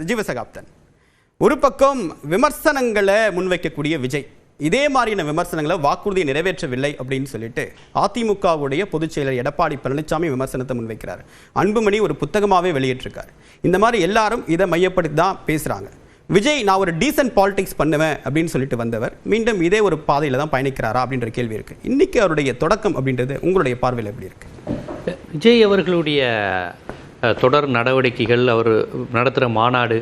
ஜீவசகாப்தன் ஒரு பக்கம் விமர்சனங்களை முன்வைக்கக்கூடிய விஜய் இதே மாதிரியான விமர்சனங்களை வாக்குறுதியை நிறைவேற்றவில்லை அப்படின்னு சொல்லிட்டு அதிமுகவுடைய பொதுச் செயலர் எடப்பாடி பழனிசாமி விமர்சனத்தை முன்வைக்கிறார். அன்புமணி ஒரு புத்தகமாகவே வெளியிட்டிருக்காரு. இந்த மாதிரி எல்லாரும் இதை மையப்படுத்தி தான் பேசுகிறாங்க. விஜய் நான் ஒரு டீசன்ட் பாலிடிக்ஸ் பண்ணுவேன் அப்படின்னு சொல்லிட்டு வந்தவர் மீண்டும் இதே ஒரு பாதையில் தான் பயணிக்கிறாரா அப்படின்ற கேள்வி இருக்குது. இன்றைக்கி அவருடைய தொடக்கம் அப்படின்றது உங்களுடைய பார்வையில் எப்படி இருக்குது? விஜய் அவர்களுடைய தொடர் நடவடிக்கைகள், அவர் நடத்துகிற மாநாடு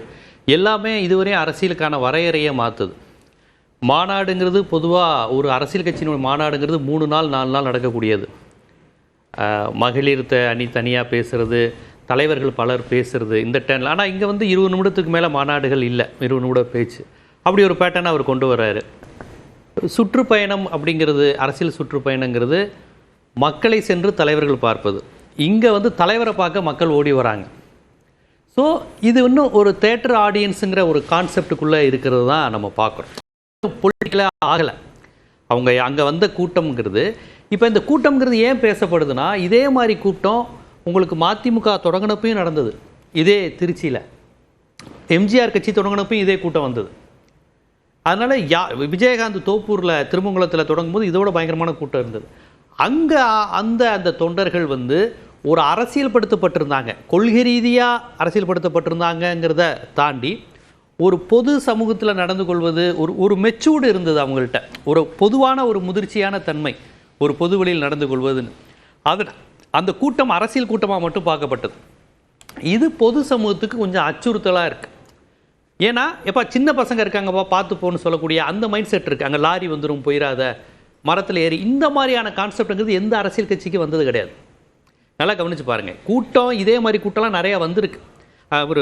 எல்லாமே இதுவரையும் அரசியலுக்கான வரையறையை மாற்றுது. மாநாடுங்கிறது பொதுவாக ஒரு அரசியல் கட்சியினுடைய மாநாடுங்கிறது 3 நாள் 4 நாள் நடக்கக்கூடியது. மகளிர் அணி தனியாக பேசுகிறது, தலைவர்கள் பலர் பேசுகிறது இந்த டைமில். ஆனால் இங்கே 20 நிமிடத்துக்கு மேலே மாநாடுகள் இல்லை, 20 நிமிட பேச்சு. அப்படி ஒரு பேட்டர்னை அவர் கொண்டு வர்றாரு. சுற்றுப்பயணம் அப்படிங்கிறது, அரசியல் சுற்றுப்பயணங்கிறது மக்களை சென்று தலைவர்கள் பார்ப்பது. இங்கே தலைவரை பார்க்க மக்கள் ஓடி வராங்க. ஸோ இது இன்னும் ஒரு தேட்டர் ஆடியன்ஸுங்கிற ஒரு கான்செப்டுக்குள்ளே இருக்கிறது தான் நம்ம பார்க்குறோம். பொலிட்டிக்கலாக ஆகலை அவங்க அங்கே வந்த கூட்டம்ங்கிறது. இப்போ இந்த கூட்டம்ங்கிறது ஏன் பேசப்படுதுன்னா, இதே மாதிரி கூட்டம் உங்களுக்கு மதிமுக தொடங்கினப்பையும் நடந்தது. இதே திருச்சியில் எம்ஜிஆர் கட்சி தொடங்கினப்பையும் இதே கூட்டம் வந்தது. அதனால் விஜயகாந்த் தோப்பூரில் திருமங்கலத்தில் தொடங்கும்போது இதோட பயங்கரமான கூட்டம் இருந்தது. அங்கே அந்த தொண்டர்கள் ஒரு அரசியல்படுத்தப்பட்டிருந்தாங்க, கொள்கை ரீதியாக அரசியல்படுத்தப்பட்டிருந்தாங்கங்கிறத தாண்டி ஒரு பொது சமூகத்தில் நடந்து கொள்வது ஒரு மெச்சூர்டு இருந்தது அவங்கள்ட்ட. ஒரு பொதுவான ஒரு முதிர்ச்சியான தன்மை, ஒரு பொது வழியில் நடந்து கொள்வதுன்னு. அந்த கூட்டம் அரசியல் கூட்டமாக மட்டும் பார்க்கப்பட்டது. இது பொது சமூகத்துக்கு கொஞ்சம் அச்சுறுத்தலாக இருக்குது. ஏன்னா எப்போ சின்ன பசங்க இருக்காங்கப்பா பார்த்து போன்னு சொல்லக்கூடிய அந்த மைண்ட் செட் இருக்குது. அங்கே லாரி வந்துடும், போயிடாத, மரத்தில் ஏறி, இந்த மாதிரியான கான்செப்டுங்கிறது எந்த அரசியல் கட்சிக்கு வந்தது கிடையாது. நல்லா கவனித்து பாருங்கள். கூட்டம் இதே மாதிரி கூட்டம்லாம் நிறையா வந்திருக்கு. அவர்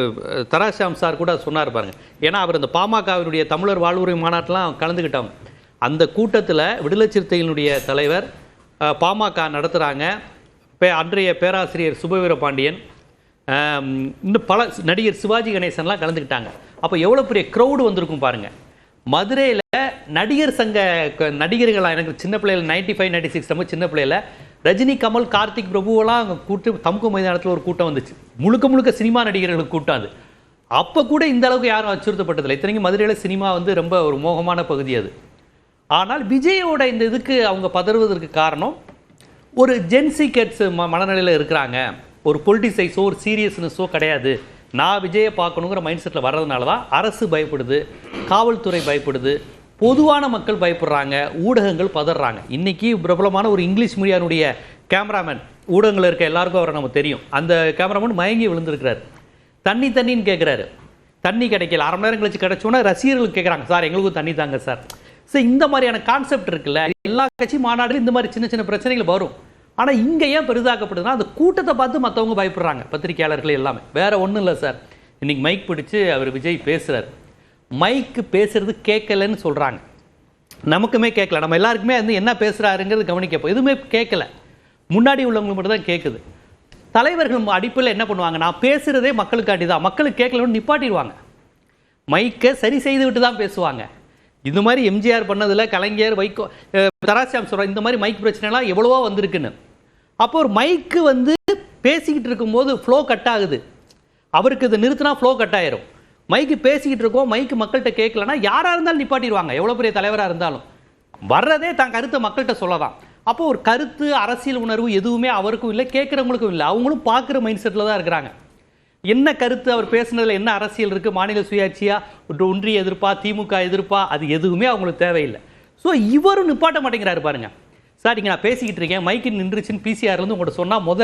தராசாம் சார் கூட சொன்னார் பாருங்கள். ஏன்னா அவர் அந்த பாமகவினுடைய தமிழர் வாழ்வுரை மாநாட்டெலாம் கலந்துக்கிட்டாங்க. அந்த கூட்டத்தில் விடுதலை சிறுத்தைகளுடைய தலைவர் பாமக நடத்துகிறாங்க. அன்றைய பேராசிரியர் சுபவீர பாண்டியன், இன்னும் பல நடிகர் சிவாஜி கணேசன்லாம் கலந்துக்கிட்டாங்க. அப்போ எவ்வளோ பெரிய க்ரௌடு வந்திருக்கும் பாருங்கள். மதுரையில் நடிகர் சங்க நடிகர்களாக, எனக்கு சின்ன பிள்ளைகள் 95 96 நம்ம சின்ன பிள்ளையில் ரஜினி, கமல், கார்த்திக், பிரபுவெல்லாம் அங்கே கூட்டம் தமுக மைதானத்தில் ஒரு கூட்டம் வந்துச்சு. முழுக்க சினிமா நடிகர்களுக்கு கூட்டம் அது. அப்போ கூட இந்த அளவுக்கு யாரும் அச்சுறுத்தப்பட்டதில்லை. இத்தனைக்கும் மதுரையில் சினிமா ரொம்ப ஒரு மோகமான பகுதி அது. ஆனால் விஜயோட இந்த இதுக்கு அவங்க பதறுவதற்கு காரணம், ஒரு ஜென்சி கெட்ஸ் மனநிலையில் இருக்கிறாங்க. ஒரு பொலிட்டிசைஸோ ஒரு சீரியஸ்னஸோ கிடையாது. நான் விஜயை பார்க்கணுங்கிற மைண்ட் செட்டில் வர்றதுனால தான் அரசு பயப்படுது, காவல்துறை பயப்படுது, பொதுவான மக்கள் பயப்படுறாங்க, ஊடகங்கள் பதறாங்க. இன்றைக்கி பிரபலமான ஒரு இங்கிலீஷ் மீடியானுடைய கேமராமேன், ஊடகங்கள் இருக்க எல்லாருக்கும் அவரை நம்ம தெரியும். அந்த கேமராமேன் மயங்கி விழுந்திருக்கிறார். தண்ணின்னு கேட்குறாரு. தண்ணி கிடைக்கல. 1/2 மணி நேரம் கழிச்சு கிடைச்சோன்னா ரசிகர்களுக்கு கேட்குறாங்க, சார் எங்களுக்கும் தண்ணி தாங்க சார். ஸோ இந்த மாதிரியான கான்செப்ட் இருக்குல்ல, எல்லா கட்சி மாநாடுகளும் இந்த மாதிரி சின்ன பிரச்சனைகள் வரும். ஆனால் இங்கே ஏன் பெரிதாக்கப்படுதுன்னா, அந்த கூட்டத்தை பார்த்து மற்றவங்க பயப்படுறாங்க, பத்திரிகையாளர்கள் எல்லாமே. வேறு ஒன்றும் இல்லை சார். இன்றைக்கி மைக் பிடிச்சி அவர் விஜய் பேசுகிறார். மைக்கு பேசுகிறது கேட்கலன்னு சொல்கிறாங்க. நமக்குமே கேட்கல. நம்ம எல்லாருக்குமே என்ன பேசுகிறாருங்கிறது கவனிக்கப்போ எதுவுமே கேட்கல. முன்னாடி உள்ளவங்களுக்கு மட்டும் தான் கேட்குது. தலைவர்கள் அடிப்பில் என்ன பண்ணுவாங்க, நான் பேசுகிறதே மக்களுக்காண்டி தான், மக்களுக்கு கேட்கலன்னு நிப்பாட்டிடுவாங்க. மைக்கை சரி செய்து விட்டு தான் பேசுவாங்க. இது மாதிரி எம்ஜிஆர் பண்ணதில், கலைஞர், வைகோ, தராசாம் சொல்கிற இந்த மாதிரி மைக் பிரச்சனைலாம் எவ்வளவோ வந்திருக்குன்னு. அப்போ ஒரு மைக்கு பேசிக்கிட்டு இருக்கும்போது ஃப்ளோ கட் ஆகுது. அவருக்கு இதை நிறுத்தினா ஃப்ளோ கட் ஆயிரும். மைக்கு பேசிக்கிட்டு இருக்கோம், மைக்கு மக்கள்கிட்ட கேட்கலன்னா யாராக இருந்தாலும் நிப்பாட்டிடுவாங்க. எவ்வளோ பெரிய தலைவராக இருந்தாலும் வர்றதே தான் கருத்தை மக்கள்கிட்ட சொல்லலாம். அப்போ ஒரு கருத்து, அரசியல் உணர்வு எதுவுமே அவருக்கும் இல்லை, கேட்குறவங்களுக்கும் இல்லை. அவங்களும் பார்க்குற மைண்ட் செட்டில் தான் இருக்கிறாங்க. என்ன கருத்து, அவர் பேசுனதில் என்ன அரசியல் இருக்குது, மாநில சுயாட்சியா, ஒன்றிய எதிர்ப்பா, திமுக எதிர்ப்பா, அது எதுவுமே அவங்களுக்கு தேவையில்லை. ஸோ இவரும் நிப்பாட்ட மாட்டேங்கிறாரு பாருங்க. சார் இங்கே நான் பேசிக்கிட்டு இருக்கேன், மைக்கு நின்றுச்சுன்னு பிசிஆர் உங்கள்கிட்ட சொன்னால்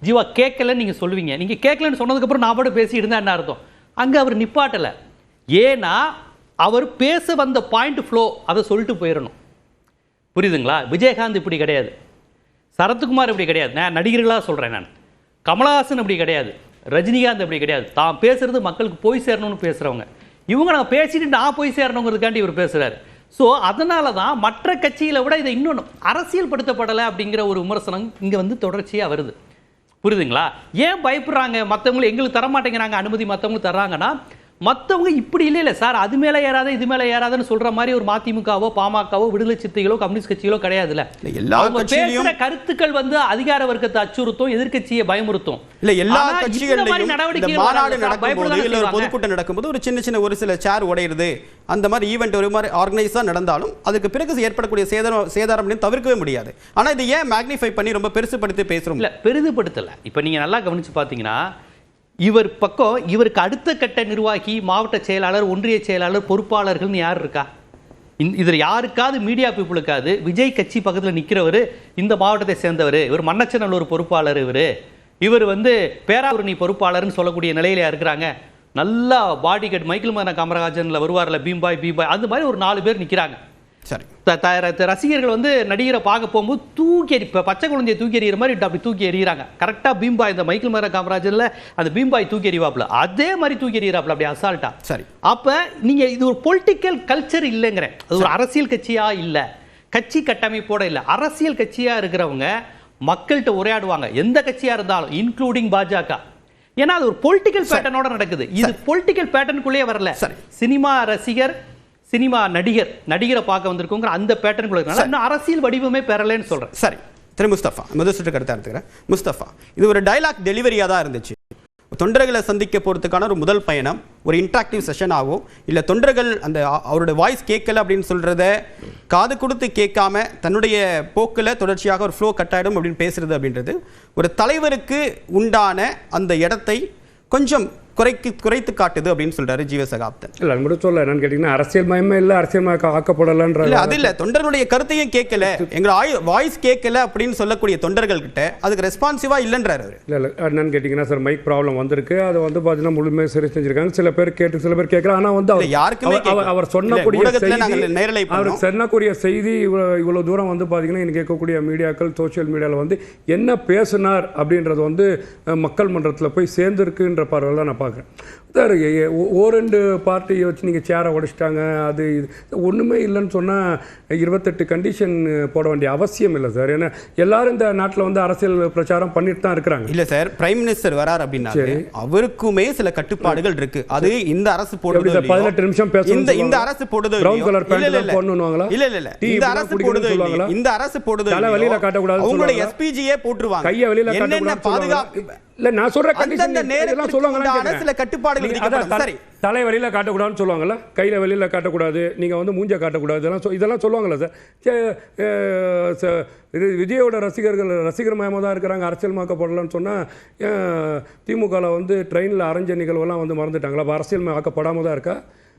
ஜீவா கேட்கலன்னு நீங்கள் சொல்லுவீங்க. நீங்கள் கேட்கலன்னு சொன்னதுக்கப்புறம் நான் பாட்டு பேசிக்கிட்டு இருந்தால் என்ன அர்த்தம்? அங்கே அவர் நிப்பாட்டலை. ஏன்னா அவர் பேச வந்த பாயிண்ட் ஃப்ளோ அதை சொல்லிட்டு போயிடணும். புரியுதுங்களா? விஜயகாந்த் இப்படி கிடையாது, சரத்குமார் இப்படி கிடையாது, நான் நடிகர்களாக சொல்கிறேன். நான் கமலஹாசன் அப்படி கிடையாது, ரஜினிகாந்த் அப்படி கிடையாது. தான் பேசுகிறது மக்களுக்கு போய் சேரணும்னு பேசுகிறவங்க. இவங்க நான் பேசிட்டு நான் போய் சேரணுங்கிறதுக்காண்டி இவர் பேசுகிறாரு. ஸோ அதனால தான் மற்ற கட்சிகளை விட இதை இன்னொன்று அரசியல் படுத்தப்படலை அப்படிங்கிற ஒரு விமர்சனம் இங்கே தொடர்ச்சியாக வருது. புரியுதுங்களா? ஏன் பயப்படுறாங்க? மற்றவங்களும் எங்களுக்கு தரமாட்டேங்கிறாங்க அனுமதி, மற்றவங்களுக்கு தர்றாங்கன்னா மற்றவங்க இப்படி இல்லை சார், அது மேலே ஏறாத இது மேலே ஏறாதுன்னு சொல்ற மாதிரி ஒரு மதிமுகவோ பாமகவோ விடுதலை சிறுத்தைகளோ கம்யூனிஸ்ட் கட்சிகளோ கிடையாதுல்ல. அவங்க பேசுற கருத்துக்கள் வந்து அதிகார வர்க்கத்தை அச்சுறுத்தும், எதிர்க்கட்சியை பயமுறுத்தும். இல்ல எல்லா கட்சிகளிலும் மாநாடு நடக்கும்போது இல்ல ஒரு பொதுக்கூட்டம் நடக்கும்போது ஒரு சின்ன சின்ன ஒரு சில சேர் உடையிறது, அந்த மாதிரி ஈவெண்ட் ஒரு மாதிரி ஆர்கனைஸா நடந்தாலும் அதுக்கு பிறகு ஏற்படக்கூடிய சேதாரம் தவிர்க்கவே முடியாது. ஆனா இது ஏன் மேக்னிஃபை பண்ணி ரொம்ப பெருசுபடுத்தி பேசுறோம்? இல்ல பெரிதுபடுத்தல. இப்ப நீங்க நல்லா கவனிச்சு பாத்தீங்கன்னா, இவர் பக்கம் இவருக்கு அடுத்த கட்ட நிர்வாகி, மாவட்ட செயலாளர், ஒன்றிய செயலாளர், பொறுப்பாளர்கள்னு யார் இருக்கா? இதில் யாருக்காவது மீடியா பீப்புளுக்காவது விஜய் கட்சி பக்கத்தில் நிற்கிறவர் இந்த மாவட்டத்தை சேர்ந்தவர், இவர் மன்னச்சநல்லூர் பொறுப்பாளர், இவர் வந்து பேராவூரணி பொறுப்பாளர்னு சொல்லக்கூடிய நிலையில இருக்கிறாங்க. நல்லா பாடி கட் மைக்கேல் மதன காமராஜன்ல வருவார்ல பீம்பாய் அந்த மாதிரி ஒரு 4 பேர் நிற்கிறாங்க. சரி, ரசிகர்கள் வந்து நடிகரை பார்க்க போகும்போது தூக்கி பச்சை குழந்தைய தூக்கி எறிகிற மாதிரி அப்படி தூக்கி எறிகிறாங்க. கரெக்டாக பீம்பாய் இந்த மைக்கேல் மதன காமராஜன்ல அந்த பீம்பாய் தூக்கி எறிவாப்புல அதே மாதிரி தூக்கி எறிகிறாப்புல அப்படி அசால்ட்டா. சரி, அப்ப நீங்க இது ஒரு பொலிட்டிக்கல் கல்ச்சர் இல்லைங்கிறேன். அது ஒரு அரசியல் கட்சியா இல்ல, கட்சி கட்டமைப்போட இல்ல, அரசியல் கட்சியா இருக்கிறவங்க மக்கள்கிட்ட உரையாடுவாங்க, எந்த கட்சியா இருந்தாலும் இன்க்ளூடிங் பாஜக. ஏன்னா அது ஒரு பொலிட்டிக்கல் பேட்டர்னோட நடக்குது. இது பொலிட்டிக்கல் பேட்டர்னுக்குள்ளே வரல. சினிமா ரசிகர், சினிமா நடிகரை பார்க்க வந்திருக்கோங்கிற அந்த பேட்டர்னுக்குள்ள இன்னும் அரசியல் வடிவமே பெறலன்னு சொல்றேன். சரி, திரு முஸ்தபா முதல் சுற்று கருத்தை எடுத்துக்கிறேன். முஸ்தபா, இது ஒரு டைலாக் டெலிவரியா தான் இருந்துச்சு. தொண்டர்களை சந்திக்க போறதுக்கான ஒரு முதல் பயணம் ஒரு இன்டராக்டிவ் செஷன் ஆகும், இல்ல தொண்டர்கள் அந்த அவருடைய வாய்ஸ் கேட்கல அப்படின்னு சொல்றத காது கொடுத்து கேட்காம தன்னுடைய போக்கில் தொடர்ச்சியாக ஒரு ஃப்ளோ கட் ஆயிடும் அப்படின்னு பேசுறது அப்படின்றது ஒரு தலைவருக்கு உண்டான அந்த இடத்தை கொஞ்சம் குறைத்து காட்டுது அப்படின்னு சொல்றாரு ஜீவசகாப்தன். இல்ல கூட சொல்ல என்னன்னு கேட்டீங்கன்னா அரசியல் மயமே இல்ல, அரசியல் ஆக்கப்படலன்ற அது இல்ல, தொண்டர்களுடைய கருத்தையும் கேட்கல, எங்க வாய்ஸ் கேட்கல அப்படின்னு சொல்லக்கூடிய தொண்டர்கள் கிட்ட அதுக்கு ரெஸ்பான்சிவா இல்லன்றாரு. இல்ல இல்ல என்னன்னு கேட்டீங்கன்னா சார் மைக் ப்ராப்ளம் வந்திருக்கு, அது வந்து பாத்தீங்கன்னா முழுமையாக சரி செஞ்சிருக்காங்க. சில பேர் கேட்டு சில பேர் கேட்கல. ஆனா வந்து யாருக்குமே அவர் சொன்னக்கூடிய அவர் சொன்னக்கூடிய செய்தி இவ்வளவு தூரம் வந்து பாத்தீங்கன்னா இன்னைக்கு கேட்கக்கூடிய மீடியாக்கள் சோசியல் மீடியாவில் வந்து என்ன பேசினார் அப்படின்றது வந்து மக்கள் மன்றத்தில் போய் சேர்ந்துருக்குன்ற பார்வையில் தான் நான் பார்க்குறேன். ஓரெண்டு பார்ட்டியை வச்சு நீங்கள் சேரை உடைச்சிட்டாங்க, அது இது ஒன்றுமே இல்லைன்னு சொன்னால் 28 கண்டிஷன் போட வேண்டிய அவசியம் இல்லை சார். ஏன்னா எல்லாரும் இந்த நாட்டில் வந்து அரசியல் பிரச்சாரம் பண்ணிட்டு தான் இருக்கிறாங்க. இல்லை சார், பிரைம் மினிஸ்டர் வரார் அப்படின்னா அவருக்குமே சில கட்டுப்பாடுகள் இருக்கு. அது இந்த அரசு போடுறது 18 நிமிஷம் பேச இந்த அரசு போடுறது பிரவுன் கலர் பேண்ட் போடணுவாங்களா? இல்ல இல்ல இல்ல, இந்த அரசு போடுறது சொல்லுவாங்களா? இந்த அரசு போடுறது தலை வெளியில காட்டக்கூடாது, உங்களுடைய எஸ்பிஜியே போட்டுருவாங்க, கையை வெளியில காட்டக்கூடாது, பாதுகாப்பு இல்ல நான் சொல்ற கண்டிஷன் நேரத்துல சொல்லுவாங்க, சில கட்டுப்பாடுகள் விதிக்கப்படும். சரி, தலை வெளியில காட்டக்கூடாதுன்னு சொல்லுவாங்கல்ல, கையில வெளியில காட்டக்கூடாது, நீங்க வந்து மூஞ்ச காட்டக்கூடாது, இதெல்லாம் சொல்லுவாங்கல்ல சார். விஜயோட ரசிகர் மயமாக தான் இருக்கிறாங்க, அரசியல்மாக்கப்படலன்னு சொன்னால் திமுகவில் வந்து ட்ரெயினில் அரைஞ்ச நிகழ்வெல்லாம் வந்து மறந்துட்டாங்களா? அரசியல்மாக்கப்படாமல் தான் இருக்கா?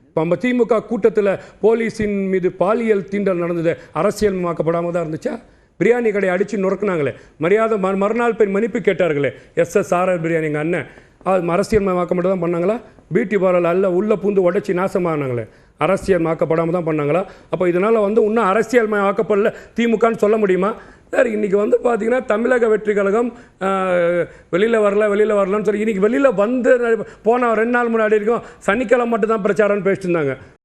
இப்போ நம்ம திமுக கூட்டத்தில் போலீஸின் மீது பாலியல் தீண்டல் நடந்தது அரசியல்மாக்கப்படாமல் தான் இருந்துச்சா? பிரியாணி கடை அடித்து நொறுக்குனாங்களே, மரியாதை மறுநாள் போய் மன்னிப்பு கேட்டார்களே, SSRR பிரியாணி எங்கள் அண்ணன், அது அரசியல்மயமாக்கப்பட்டு தான் பண்ணாங்களா? பியூட்டி பார்லர் அல்ல உள்ளே பூந்து உடச்சி நாசமானாங்களே, அரசியல்மாக்கப்படாமல் தான் பண்ணாங்களா? அப்போ இதனால் வந்து இன்னும் அரசியல்மயமாக்கப்படல திமுகன்னு சொல்ல முடியுமா சார்? இன்றைக்கி வந்து பார்த்தீங்கன்னா தமிழக வெற்றி கழகம் வெளியில் வரலன்னு சொல்லி இன்றைக்கி வெளியில் வந்து போன 2 நாள் முன்னாடி இருக்கும் சனிக்கிழமை மட்டும் தான் பிரச்சாரம்னு பேசிட்டு இருந்தாங்க.